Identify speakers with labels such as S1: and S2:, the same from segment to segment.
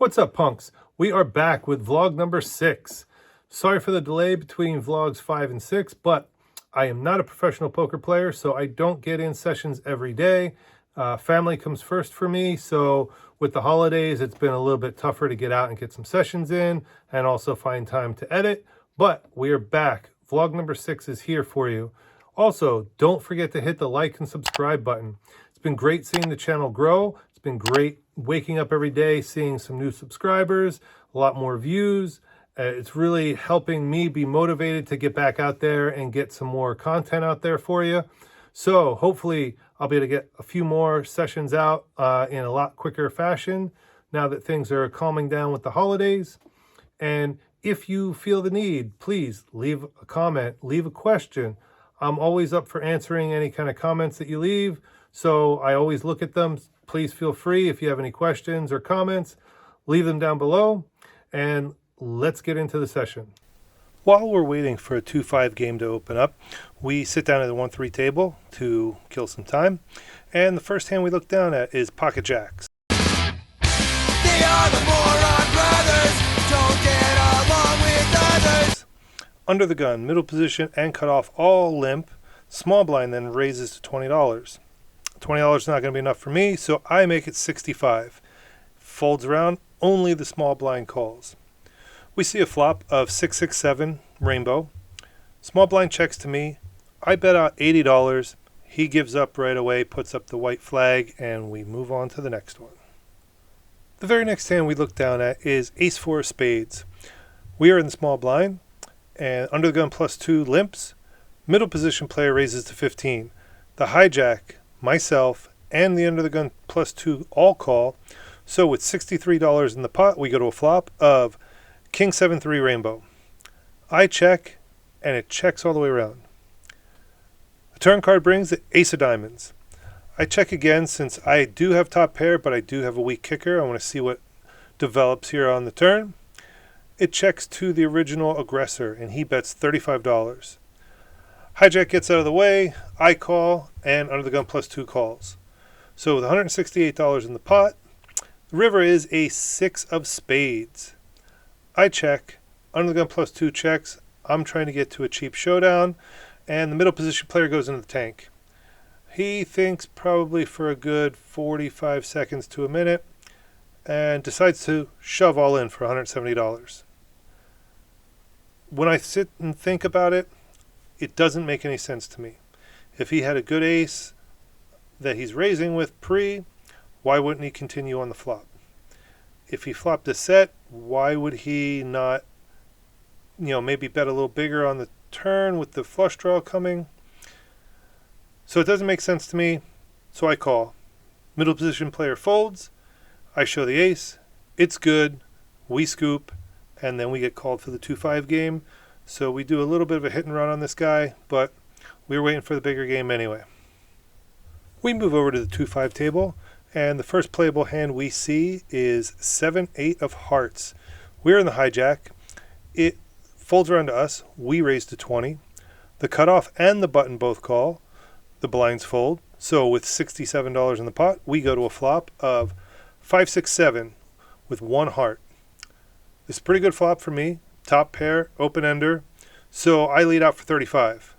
S1: What's up, punks? We are back with vlog number 6. Sorry for the delay between vlogs 5 and 6, but I am not a professional poker player, so I don't get in sessions every day. Family comes first for me, so with the holidays, it's been a little bit tougher to get out and get some sessions in and also find time to edit, but we are back. Vlog number 6 is here for you. Also, don't forget to hit the like and subscribe button. It's been great seeing the channel grow. It's been great waking up every day, seeing some new subscribers, a lot more views. It's really helping me be motivated to get back out there and get some more content out there for you. So hopefully I'll be able to get a few more sessions out in a lot quicker fashion now that things are calming down with the holidays. And if you feel the need, please leave a comment, leave a question. I'm always up for answering any kind of comments that you leave, so I always look at them. Please feel free, if you have any questions or comments, leave them down below, and let's get into the session. While we're waiting for a 2-5 game to open up, we sit down at the 1-3 table to kill some time, and the first hand we look down at is pocket jacks.
S2: They are the moron brothers, don't get along with others.
S1: Under the gun, middle position, and cut off all limp. Small blind then raises to $20. $20 is not going to be enough for me, so I make it 65. Folds around, only the small blind calls. We see a flop of 6-6-7 rainbow. Small blind checks to me. I bet out $80. He gives up right away, puts up the white flag, and we move on to the next one. The very next hand we look down at is ace-4 of spades. We are in the small blind, and under the gun +2 limps. Middle position player raises to 15. The hijack, myself, and the under the gun +2 all call. So with $63 in the pot, we go to a flop of King 7-3 rainbow. I check, and it checks all the way around. The turn card brings the ace of diamonds. I check again since I do have top pair, but I do have a weak kicker. I want to see what develops here on the turn. It checks to the original aggressor, and he bets $35. Hijack gets out of the way, I call, and under the gun +2 calls. So with $168 in the pot, the river is a 6 of spades. I check, under the gun +2 checks. I'm trying to get to a cheap showdown, and the middle position player goes into the tank. He thinks probably for a good 45 seconds to a minute and decides to shove all in for $170. When I sit and think about it, it doesn't make any sense to me. If he had a good ace that he's raising with pre, why wouldn't he continue on the flop? If he flopped a set, why would he not, maybe bet a little bigger on the turn with the flush draw coming? So it doesn't make sense to me, so I call. Middle position player folds. I show the ace. It's good. We scoop, and then we get called for the 2-5 game. So we do a little bit of a hit and run on this guy, but we were waiting for the bigger game anyway. We move over to the 2-5 table, and the first playable hand we see is 7-8 of hearts. We're in the hijack. It folds around to us. We raise to 20. The cutoff and the button both call. The blinds fold. So with $67 in the pot, we go to a flop of 5-6-7 with one heart. This is a pretty good flop for me. Top pair, open ender. So I lead out for 35.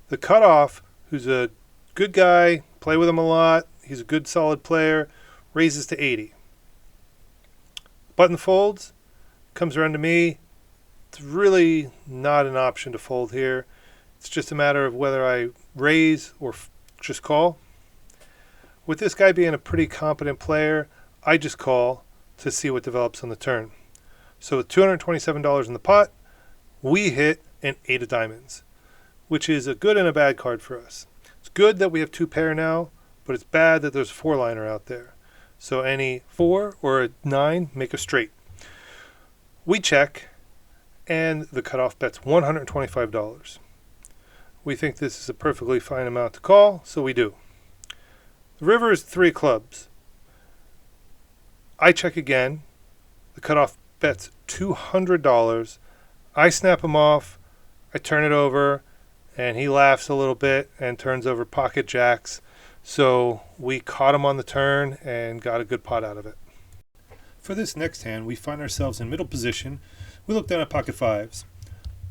S1: The cutoff, who's a good guy, play with him a lot, he's a good solid player, raises to 80. Button folds, comes around to me. It's really not an option to fold here. It's just a matter of whether I raise or just call. With this guy being a pretty competent player, I just call to see what develops on the turn. So with $227 in the pot, we hit an 8 of diamonds, which is a good and a bad card for us. It's good that we have 2 pair now, but it's bad that there's a 4-liner out there. So any 4 or a 9 make a straight. We check, and the cutoff bets $125. We think this is a perfectly fine amount to call, so we do. The river is 3 clubs. I check again. The cutoff bets $200. I snap him off. I turn it over, and he laughs a little bit and turns over pocket jacks. So we caught him on the turn and got a good pot out of it. For this next hand, we find ourselves in middle position. We look down at pocket fives.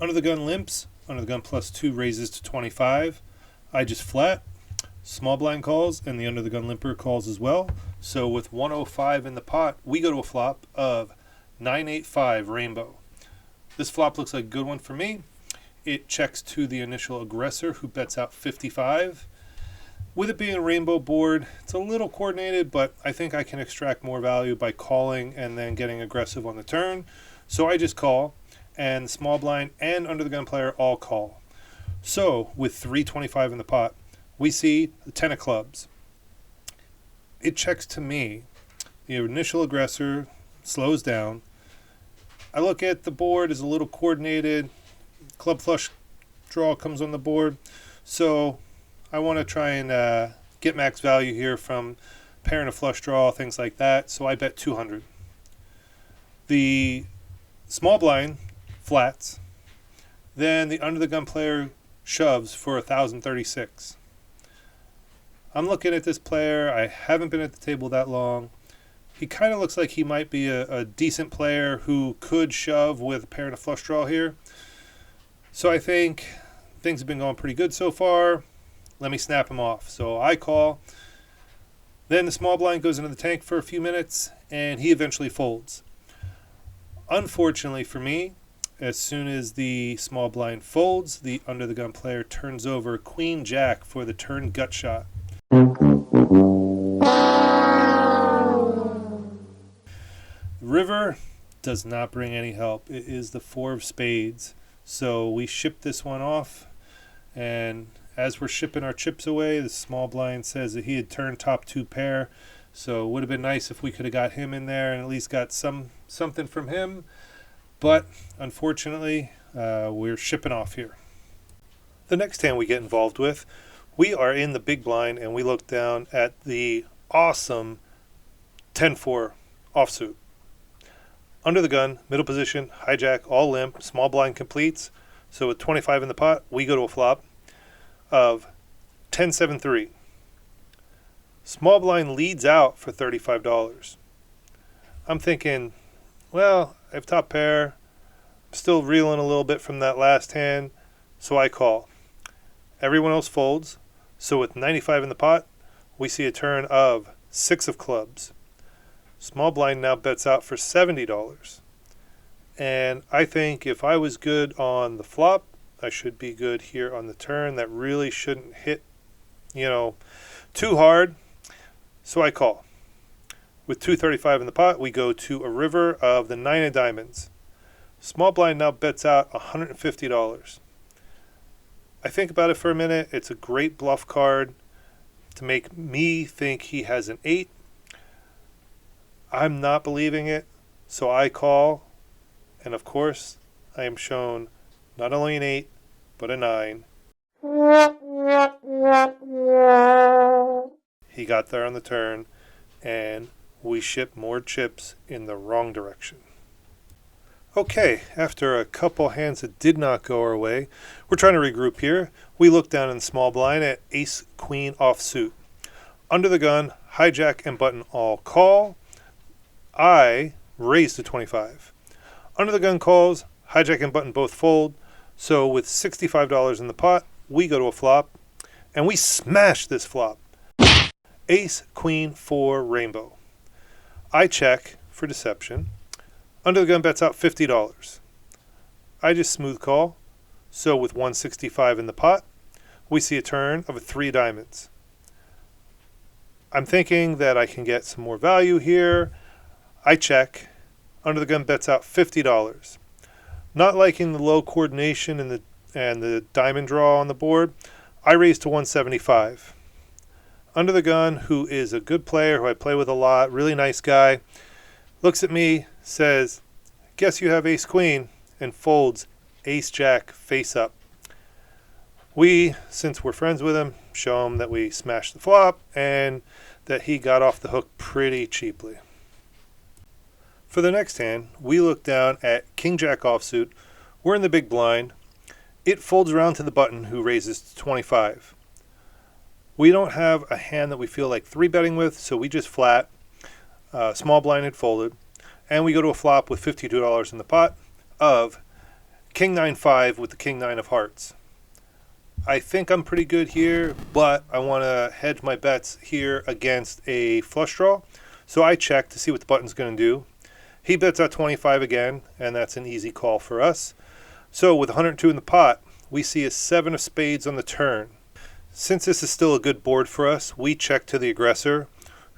S1: Under the gun limps, under the gun +2 raises to 25. I just flat. Small blind calls, and the under the gun limper calls as well. So with 105 in the pot, we go to a flop of 985 rainbow. This flop looks like a good one for me. It checks to the initial aggressor, who bets out 55. With it being a rainbow board, it's a little coordinated, but I think I can extract more value by calling and then getting aggressive on the turn. So I just call, and the small blind and under the gun player all call. So with 325 in the pot, we see the 10 of clubs. It checks to me. The initial aggressor slows down. I look at the board as a little coordinated. Club flush draw comes on the board. So I want to try and get max value here from pair and a flush draw, things like that. So I bet 200. The small blind flats. Then the under the gun player shoves for 1,036. I'm looking at this player. I haven't been at the table that long. He kind of looks like he might be a decent player who could shove with a pair and a flush draw here. So I think things have been going pretty good so far. Let me snap him off. So I call. Then the small blind goes into the tank for a few minutes, and he eventually folds. Unfortunately for me, as soon as the small blind folds, the under the gun player turns over queen jack for the turn gut shot. River does not bring any help. It is the 4 of spades. So we ship this one off, and as we're shipping our chips away, the small blind says that he had turned top 2 pair. So it would have been nice if we could have got him in there and at least got something from him. But unfortunately, we're shipping off here. The next hand we get involved with, we are in the big blind, and we look down at the awesome 10-4 offsuit. Under the gun, middle position, hijack, all limp, small blind completes. So with 25 in the pot, we go to a flop of 10-7-3. Small blind leads out for $35. I'm thinking, well, I have top pair. I'm still reeling a little bit from that last hand, so I call. Everyone else folds. So with 95 in the pot, we see a turn of 6 of clubs. Small blind now bets out for $70. And I think if I was good on the flop, I should be good here on the turn. That really shouldn't hit, too hard. So I call. With 235 in the pot, we go to a river of the 9 of diamonds. Small blind now bets out $150. I think about it for a minute. It's a great bluff card to make me think he has an 8. I'm not believing it, so I call. And of course, I am shown not only an 8, but a 9. He got there on the turn, and we ship more chips in the wrong direction. Okay, after a couple hands that did not go our way, we're trying to regroup here. We look down in the small blind at ace, queen offsuit. Under the gun, hijack and button all call. I raise to 25. Under the gun calls, hijack and button both fold. So with $65 in the pot, we go to a flop, and we smash this flop. Ace, queen, 4, rainbow. I check for deception. Under the gun bets out $50. I just smooth call. So with 165 in the pot, we see a turn of a 3 diamonds. I'm thinking that I can get some more value here. I check. Under the gun bets out $50. Not liking the low coordination and the diamond draw on the board, I raise to 175. Under the gun, who is a good player, who I play with a lot, really nice guy, looks at me, says, "Guess you have ace queen," and folds ace jack face up. We, since we're friends with him, show him that we smashed the flop and that he got off the hook pretty cheaply. For the next hand, we look down at king jack offsuit. We're in the big blind. It folds around to the button, who raises to 25. We don't have a hand that we feel like 3-betting with, so we just flat. Small blind had folded. And we go to a flop with $52 in the pot of King 9-5 with the King 9 of hearts. I think I'm pretty good here, but I want to hedge my bets here against a flush draw. So I check to see what the button's going to do. He bets out 25 again, and that's an easy call for us. So with 102 in the pot, we see a 7 of spades on the turn. Since this is still a good board for us, we check to the aggressor,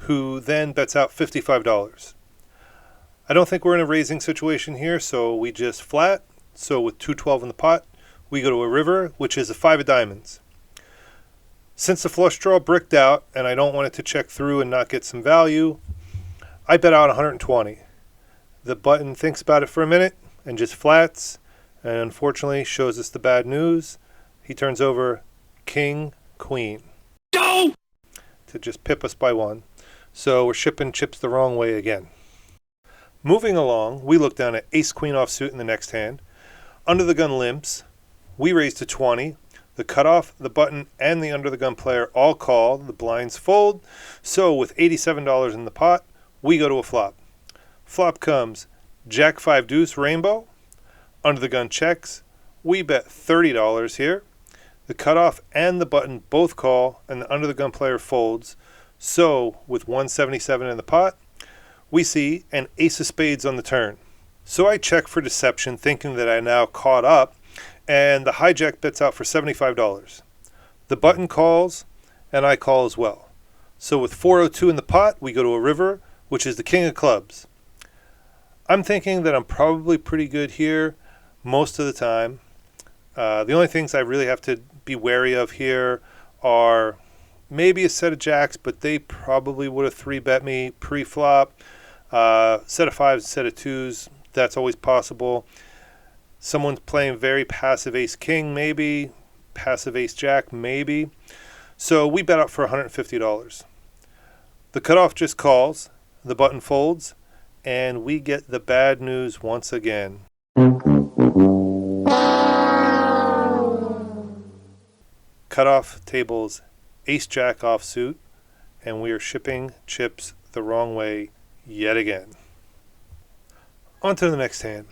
S1: who then bets out $55. I don't think we're in a raising situation here, so we just flat. So with 212 in the pot, we go to a river, which is a 5 of diamonds. Since the flush draw bricked out, and I don't want it to check through and not get some value, I bet out 120. The button thinks about it for a minute and just flats, and unfortunately shows us the bad news. He turns over King, Queen. No! To just pip us by 1. So we're shipping chips the wrong way again. Moving along, we look down at Ace Queen offsuit in the next hand. Under the gun limps. We raise to 20. The cutoff, the button, and the under the gun player all call. The blinds fold. So with $87 in the pot, we go to a flop. Flop comes Jack 5 deuce rainbow. Under the gun checks. We bet $30 here. The cutoff and the button both call, and the under the gun player folds. So with 177 in the pot, we see an ace of spades on the turn. So I check for deception, thinking that I now caught up, and the hijack bets out for $75. The button calls, and I call as well. So with 402 in the pot, we go to a river, which is the king of clubs. I'm thinking that I'm probably pretty good here most of the time. The only things I really have to be wary of here are maybe a set of jacks, but they probably would have 3-bet me pre-flop. Set of 5s, set of 2s, that's always possible. Someone's playing very passive ace-king, maybe. Passive ace-jack, maybe. So we bet out for $150. The cutoff just calls, the button folds, and we get the bad news once again. Cutoff tables ace-jack offsuit, and we are shipping chips the wrong way yet again. On to the next hand.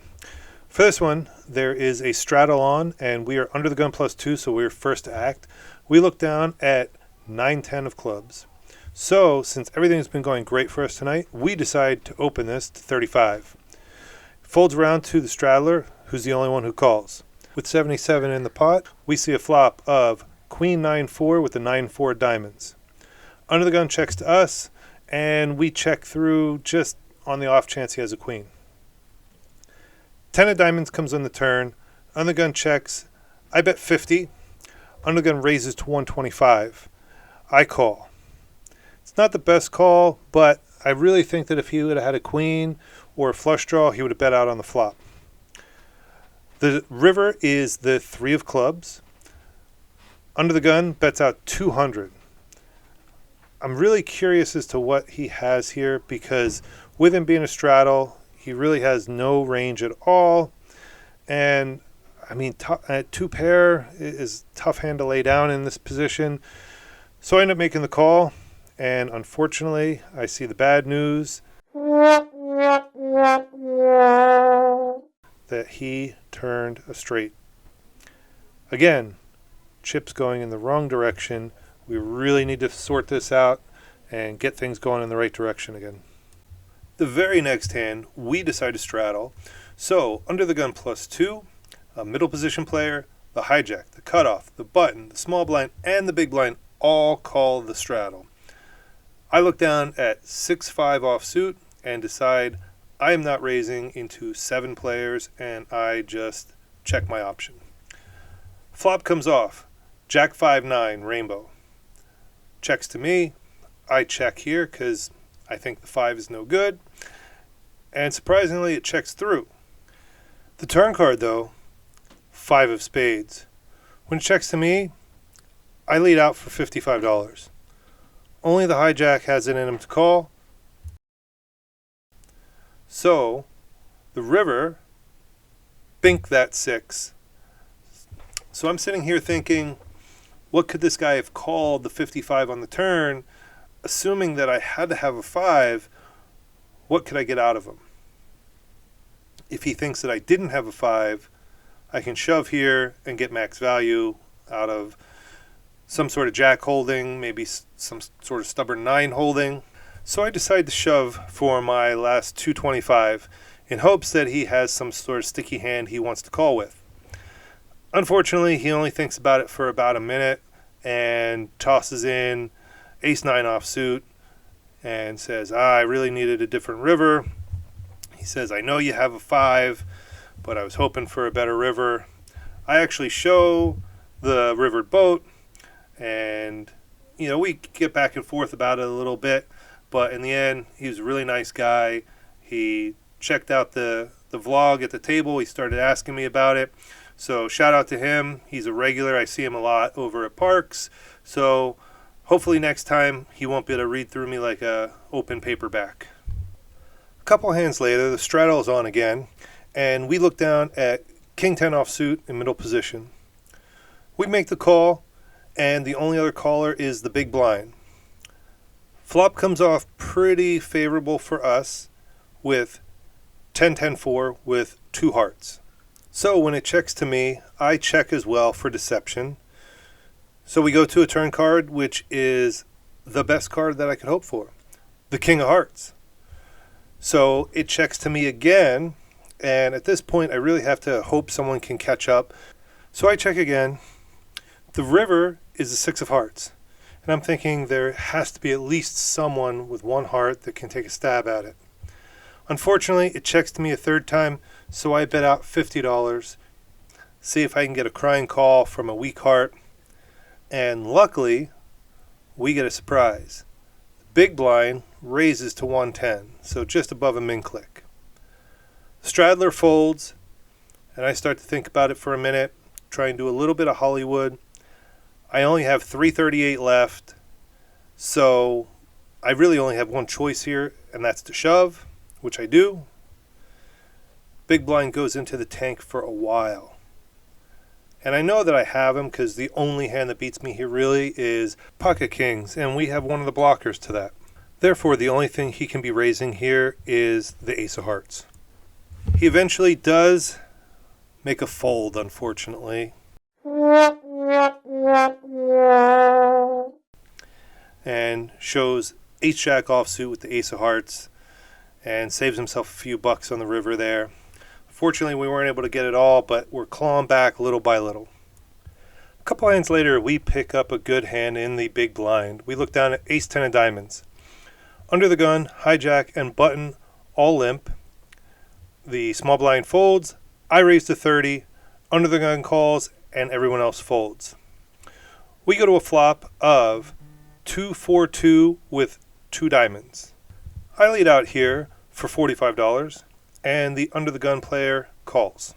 S1: For this one, there is a straddle on, and we are under the gun +2, so we're first to act. We look down at 9-10 of clubs. So, since everything's been going great for us tonight, we decide to open this to 35. Folds around to the straddler, who's the only one who calls. With 77 in the pot, we see a flop of Queen 9-4 with the 9-4 diamonds. Under the gun checks to us, and we check through just on the off chance he has a queen. 10 of diamonds comes on the turn. Under the gun checks. I bet 50. Under the gun raises to 125. I call. It's not the best call, but I really think that if he would have had a queen or a flush draw, he would have bet out on the flop. The river is the 3 of clubs. Under the gun bets out 200. I'm really curious as to what he has here, because with him being a straddle, he really has no range at all. And I mean, 2 pair is a tough hand to lay down in this position. So I end up making the call, and unfortunately, I see the bad news that he turned a straight. Again, chips going in the wrong direction. We really need to sort this out and get things going in the right direction again. The very next hand, we decide to straddle. So, under the gun +2, a middle position player, the hijack, the cutoff, the button, the small blind, and the big blind all call the straddle. I look down at 6-5 offsuit and decide I am not raising into 7 players, and I just check my option. Flop comes off, Jack 5-9 rainbow. Checks to me. I check here because I think the 5 is no good, and surprisingly it checks through. The turn card though, 5 of spades. When it checks to me, I lead out for $55. Only the hijack has it in him to call. So the river bink that 6. So I'm sitting here thinking, what could this guy have called the 55 on the turn? Assuming that I had to have a 5, what could I get out of him? If he thinks that I didn't have a 5, I can shove here and get max value out of some sort of jack holding, maybe some sort of stubborn 9 holding. So I decide to shove for my last 225 in hopes that he has some sort of sticky hand he wants to call with. Unfortunately, he only thinks about it for about a minute and tosses in ace-9 offsuit and says, I really needed a different river. He says, I know you have a 5, but I was hoping for a better river. I actually show the rivered boat, and we get back and forth about it a little bit, but in the end, he was a really nice guy. He checked out the vlog at the table. He started asking me about it. So shout out to him. He's a regular. I see him a lot over at parks. So hopefully next time he won't be able to read through me like a open paperback. A couple hands later, the straddle is on again, and we look down at king 10 offsuit in middle position. We make the call, and the only other caller is the big blind. Flop comes off pretty favorable for us with 10-10-4 with 2 hearts. So when it checks to me, I check as well for deception. So we go to a turn card, which is the best card that I could hope for, the king of hearts. So it checks to me again, and at this point I really have to hope someone can catch up. So I check again. The river is the 6 of hearts, and I'm thinking there has to be at least someone with 1 heart that can take a stab at it. Unfortunately, it checks to me a third time, so I bet out $50, see if I can get a crying call from a weak heart, and luckily, we get a surprise. The big blind raises to 110, so just above a min click. Straddler folds, and I start to think about it for a minute, try and do a little bit of Hollywood. I only have 338 left, so I really only have one choice here, and that's to shove, which I do. Big blind goes into the tank for a while. And I know that I have him because the only hand that beats me here really is pocket kings, and we have one of the blockers to that. Therefore, the only thing he can be raising here is the ace of hearts. He eventually does make a fold, unfortunately. And shows ace-jack offsuit with the ace of hearts and saves himself a few bucks on the river there. Fortunately, we weren't able to get it all, but we're clawing back little by little. A couple hands later, we pick up a good hand in the big blind. We look down at ace-10 of diamonds. Under the gun, hijack, and button all limp. The small blind folds. I raise to 30. Under the gun calls, and everyone else folds. We go to a flop of 2-4-2 with 2 diamonds. I lead out here for $45, and the under the gun player calls.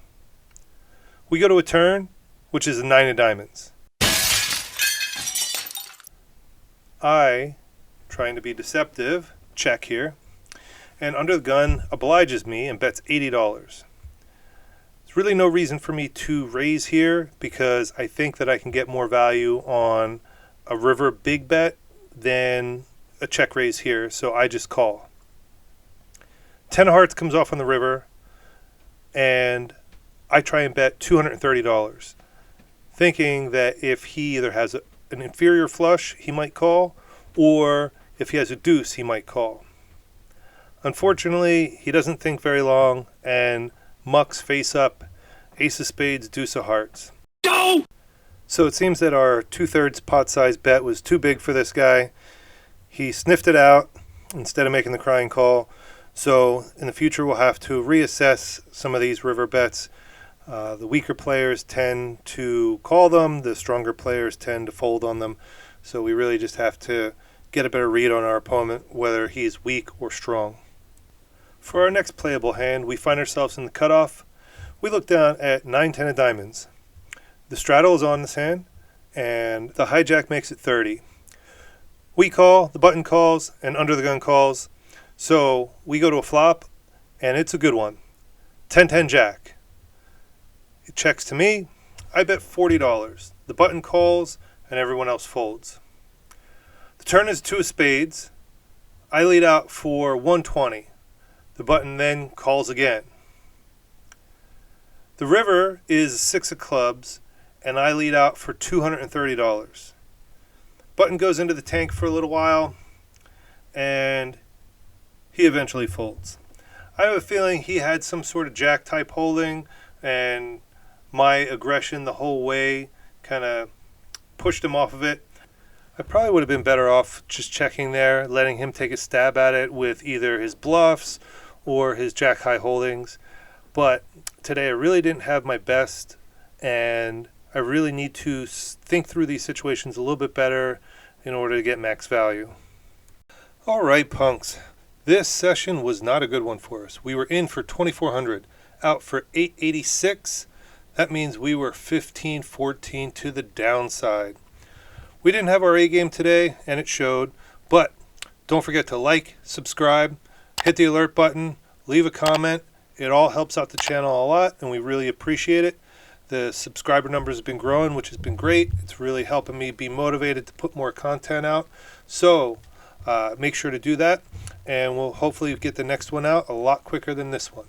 S1: We go to a turn, which is a 9 of diamonds. I, trying to be deceptive, check here, and under the gun obliges me and bets $80. There's really no reason for me to raise here because I think that I can get more value on a river big bet than a check raise here, so I just call. 10 of hearts comes off on the river, and I try and bet $230, thinking that if he either has an inferior flush, he might call, or if he has a deuce, he might call. Unfortunately, he doesn't think very long, and mucks face up, ace of spades, deuce of hearts. Go! So it seems that our 2/3 pot size bet was too big for this guy. He sniffed it out instead of making the crying call. So in the future, we'll have to reassess some of these river bets. The weaker players tend to call them. The stronger players tend to fold on them. So we really just have to get a better read on our opponent, whether he's weak or strong. For our next playable hand, we find ourselves in the cutoff. We look down at 9-10 of diamonds. The straddle is on this hand, and the hijack makes it 30. We call, the button calls, and under the gun calls. So we go to a flop, and it's a good one. 10-10 jack. It checks to me. I bet $40. The button calls, and everyone else folds. The turn is 2 of spades. I lead out for $120. The button then calls again. The river is 6 of clubs, and I lead out for $230. Button goes into the tank for a little while, and he eventually folds. I have a feeling he had some sort of jack type holding, and my aggression the whole way kind of pushed him off of it. I probably would have been better off just checking there, letting him take a stab at it with either his bluffs or his jack high holdings. But today I really didn't have my best, and I really need to think through these situations a little bit better in order to get max value. All right, punks. This session was not a good one for us. We were in for 2,400, out for 886. That means we were 15-14 to the downside. We didn't have our A game today, and it showed, but don't forget to like, subscribe, hit the alert button, leave a comment. It all helps out the channel a lot, and we really appreciate it. The subscriber numbers have been growing, which has been great. It's really helping me be motivated to put more content out. So make sure to do that, and we'll hopefully get the next one out a lot quicker than this one.